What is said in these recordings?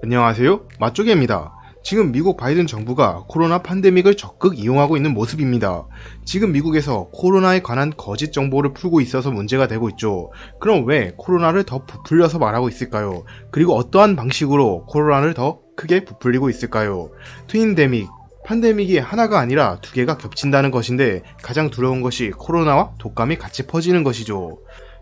안녕하세요, 맛조개입니다. 지금 미국 바이든 정부가 코로나 팬데믹을 적극 이용하고 있는 모습입니다. 지금 미국에서 코로나에 관한 거짓 정보를 풀고 있어서 문제가 되고 있죠. 그럼 왜 코로나를 더 부풀려서 말하고 있을까요? 그리고 어떠한 방식으로 코로나를 더 크게 부풀리고 있을까요? 트윈데믹, 팬데믹이 하나가 아니라 두 개가 겹친다는 것인데 가장 두려운 것이 코로나와 독감이 같이 퍼지는 것이죠.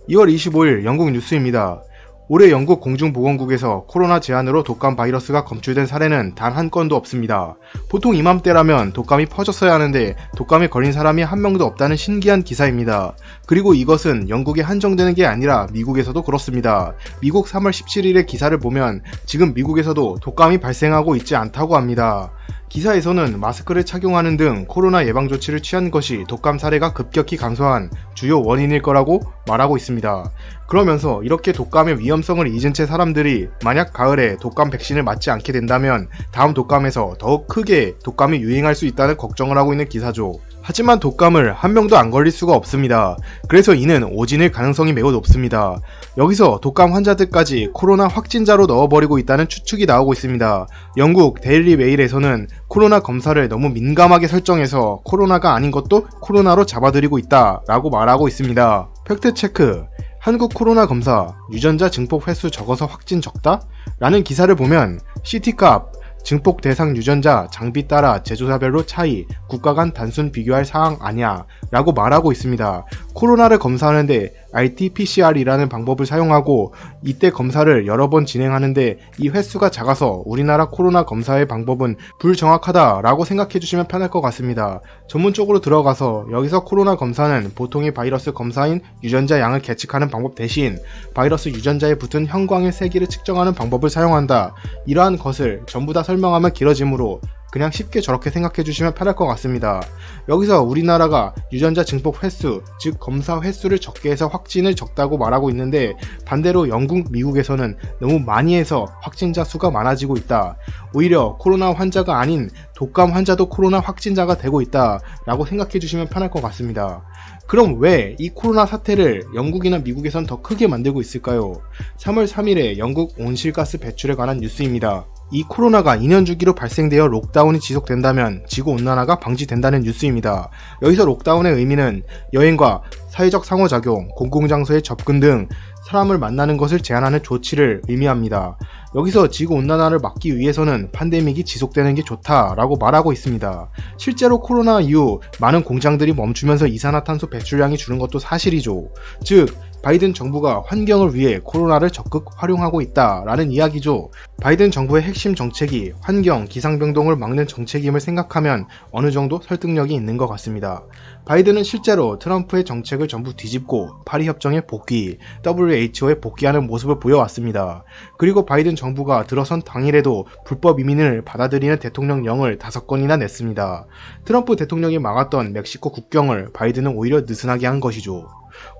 2월 25일 영국 뉴스입니다. 올해 영국 공중보건국에서 코로나 제한으로 독감 바이러스가 검출된 사례는 단 한 건도 없습니다. 보통 이맘때라면 독감이 퍼졌어야 하는데 독감에 걸린 사람이 한 명도 없다는 신기한 기사입니다. 그리고 이것은 영국에 한정되는 게 아니라 미국에서도 그렇습니다. 미국 3월 17일의 기사를 보면 지금 미국에서도 독감이 발생하고 있지 않다고 합니다. 기사에서는 마스크를 착용하는 등 코로나 예방 조치를 취한 것이 독감 사례가 급격히 감소한 주요 원인일 거라고 말하고 있습니다. 그러면서 이렇게 독감의 위험성을 잊은 채 사람들이 만약 가을에 독감 백신을 맞지 않게 된다면 다음 독감에서 더욱 크게 독감이 유행할 수 있다는 걱정을 하고 있는 기사죠. 하지만 독감을 한 명도 안 걸릴 수가 없습니다. 그래서 이는 오진일 가능성이 매우 높습니다. 여기서 독감 환자들까지 코로나 확진자로 넣어버리고 있다는 추측이 나오고 있습니다. 영국 데일리 메일에서는 코로나 검사를 너무 민감하게 설정해서 코로나가 아닌 것도 코로나로 잡아들이고 있다 라고 말하고 있습니다. 팩트체크, 한국 코로나 검사, 유전자 증폭 횟수 적어서 확진 적다? 라는 기사를 보면 CT값, 증폭 대상 유전자, 장비 따라 제조사별로 차이, 국가 간 단순 비교할 사항 아니야 라고 말하고 있습니다. 코로나를 검사하는데 RT-PCR이라는 방법을 사용하고 이때 검사를 여러 번 진행하는데 이 횟수가 작아서 우리나라 코로나 검사의 방법은 불정확하다라고 생각해주시면 편할 것 같습니다. 전문적으로 들어가서 여기서 코로나 검사는 보통의 바이러스 검사인 유전자 양을 계측하는 방법 대신 바이러스 유전자에 붙은 형광의 세기를 측정하는 방법을 사용한다. 이러한 것을 전부 다 설명하면 길어지므로 그냥 쉽게 저렇게 생각해 주시면 편할 것 같습니다. 여기서 우리나라가 유전자 증폭 횟수, 즉 검사 횟수를 적게 해서 확진을 적다고 말하고 있는데 반대로 영국, 미국에서는 너무 많이 해서 확진자 수가 많아지고 있다. 오히려 코로나 환자가 아닌 독감 환자도 코로나 확진자가 되고 있다 라고 생각해 주시면 편할 것 같습니다. 그럼 왜 이 코로나 사태를 영국이나 미국에선 더 크게 만들고 있을까요? 3월 3일에 영국 온실가스 배출에 관한 뉴스입니다. 이 코로나가 2년 주기로 발생되어 록다운이 지속된다면 지구온난화가 방지된다는 뉴스입니다. 여기서 록다운의 의미는 여행과 사회적 상호작용, 공공장소의 접근 등 사람을 만나는 것을 제한하는 조치를 의미합니다. 여기서 지구온난화를 막기 위해서는 팬데믹이 지속되는 게 좋다라고 말하고 있습니다. 실제로 코로나 이후 많은 공장들이 멈추면서 이산화탄소 배출량이 줄은 것도 사실이죠. 즉 바이든 정부가 환경을 위해 코로나를 적극 활용하고 있다라는 이야기죠. 바이든 정부의 핵심 정책이 환경, 기상변동을 막는 정책임을 생각하면 어느 정도 설득력이 있는 것 같습니다. 바이든은 실제로 트럼프의 정책을 전부 뒤집고 파리 협정에 복귀, WHO에 복귀하는 모습을 보여왔습니다. 그리고 바이든 정부가 들어선 당일에도 불법 이민을 받아들이는 대통령령을 5건이나 냈습니다. 트럼프 대통령이 막았던 멕시코 국경을 바이든은 오히려 느슨하게 한 것이죠.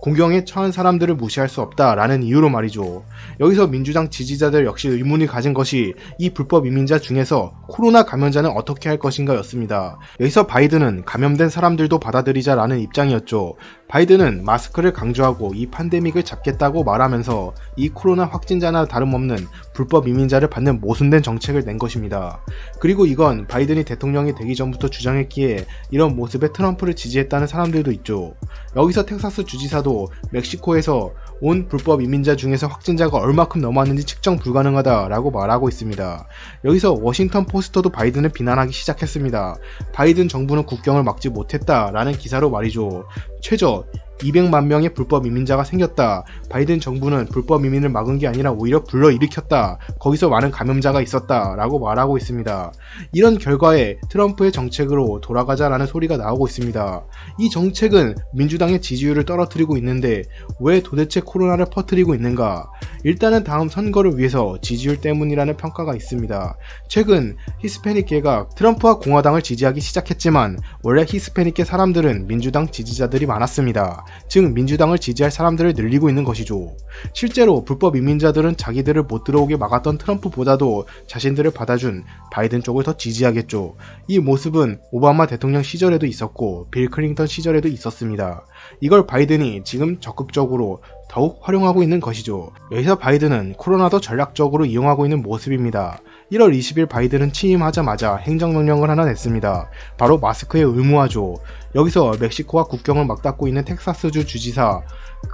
공경에 처한 사람들을 무시할 수 없다라는 이유로 말이죠. 여기서 민주당 지지자들 역시 의문을 가진 것이 이 불법 이민자 중에서 코로나 감염자는 어떻게 할 것인가 였습니다. 여기서 바이든은 감염된 사람들도 받아들이자라는 입장이었죠. 바이든은 마스크를 강조하고 이 팬데믹을 잡겠다고 말하면서 이 코로나 확진자나 다름없는 불법 이민자를 받는 모순된 정책을 낸 것입니다. 그리고 이건 바이든이 대통령이 되기 전부터 주장했기에 이런 모습에 트럼프를 지지했다는 사람들도 있죠. 여기서 텍사스 주지사도 멕시코에서 온 불법 이민자 중에서 확진자가 얼마큼 넘었는지 측정 불가능하다라고 말하고 있습니다. 여기서 워싱턴 포스터도 바이든을 비난하기 시작했습니다. 바이든 정부는 국경을 막지 못했다라는 기사로 말이죠. 최저 200만 명의 불법 이민자가 생겼다. 바이든 정부는 불법 이민을 막은 게 아니라 오히려 불러일으켰다. 거기서 많은 감염자가 있었다. 라고 말하고 있습니다. 이런 결과에 트럼프의 정책으로 돌아가자라는 소리가 나오고 있습니다. 이 정책은 민주당의 지지율을 떨어뜨리고 있는데 왜 도대체 코로나를 퍼뜨리고 있는가? 일단은 다음 선거를 위해서 지지율 때문이라는 평가가 있습니다. 최근 히스패닉계가 트럼프와 공화당을 지지하기 시작했지만 원래 히스패닉계 사람들은 민주당 지지자들이 많았습니다. 즉 민주당을 지지할 사람들을 늘리고 있는 것이죠. 실제로 불법 이민자들은 자기들을 못 들어오게 막았던 트럼프보다도 자신들을 받아준 바이든 쪽을 더 지지하겠죠. 이 모습은 오바마 대통령 시절에도 있었고 빌 클린턴 시절에도 있었습니다. 이걸 바이든이 지금 적극적으로 더욱 활용하고 있는 것이죠. 여기서 바이든은 코로나도 전략적으로 이용하고 있는 모습입니다. 1월 20일 바이든은 취임하자마자 행정명령을 하나 냈습니다. 바로 마스크의 의무화죠. 여기서 멕시코와 국경을 맞닿고 있는 텍사스주 주지사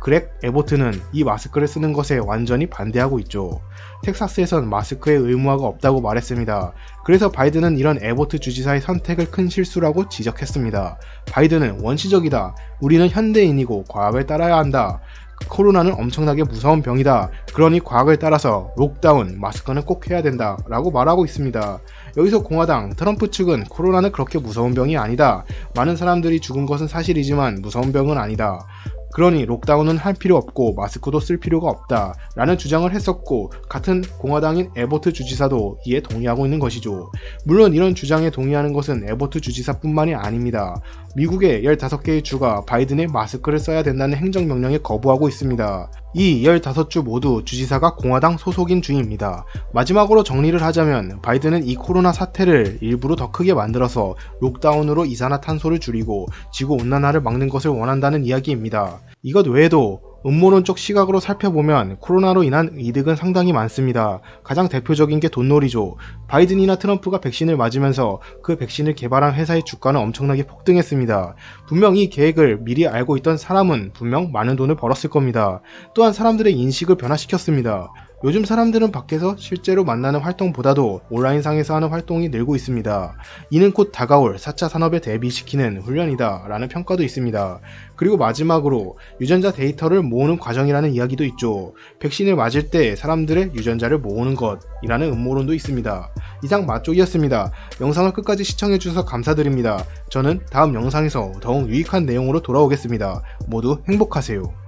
그렉 에보트는 이 마스크를 쓰는 것에 완전히 반대하고 있죠. 텍사스에선 마스크의 의무화가 없다고 말했습니다. 그래서 바이든은 이런 에보트 주지사의 선택을 큰 실수라고 지적했습니다. 바이든은 원시적이다. 우리는 현대인이고 과학을 따라야 한다. 코로나는 엄청나게 무서운 병이다. 그러니 과학을 따라서 록다운, 마스크는 꼭 해야 된다. 라고 말하고 있습니다. 여기서 공화당, 트럼프 측은 코로나는 그렇게 무서운 병이 아니다. 많은 사람들이 죽은 것은 사실이지만 무서운 병은 아니다. 그러니 록다운은 할 필요 없고 마스크도 쓸 필요가 없다 라는 주장을 했었고, 같은 공화당인 에보트 주지사도 이에 동의하고 있는 것이죠. 물론 이런 주장에 동의하는 것은 에보트 주지사뿐만이 아닙니다. 미국의 15개의 주가 바이든의 마스크를 써야 된다는 행정명령에 거부하고 있습니다. 이 15주 모두 주지사가 공화당 소속인 주입니다. 마지막으로 정리를 하자면 바이든은 이 코로나 사태를 일부러 더 크게 만들어서 록다운으로 이산화탄소를 줄이고 지구온난화를 막는 것을 원한다는 이야기입니다. 이것 외에도 음모론적 시각으로 살펴보면 코로나로 인한 이득은 상당히 많습니다. 가장 대표적인 게 돈놀이죠. 바이든이나 트럼프가 백신을 맞으면서 그 백신을 개발한 회사의 주가는 엄청나게 폭등했습니다. 분명 이 계획을 미리 알고 있던 사람은 분명 많은 돈을 벌었을 겁니다. 또한 사람들의 인식을 변화시켰습니다. 요즘 사람들은 밖에서 실제로 만나는 활동보다도 온라인상에서 하는 활동이 늘고 있습니다. 이는 곧 다가올 4차 산업에 대비시키는 훈련이다 라는 평가도 있습니다. 그리고 마지막으로 유전자 데이터를 모으는 과정이라는 이야기도 있죠. 백신을 맞을 때 사람들의 유전자를 모으는 것이라는 음모론도 있습니다. 이상 맛쪽이었습니다. 영상을 끝까지 시청해주셔서 감사드립니다. 저는 다음 영상에서 더욱 유익한 내용으로 돌아오겠습니다. 모두 행복하세요.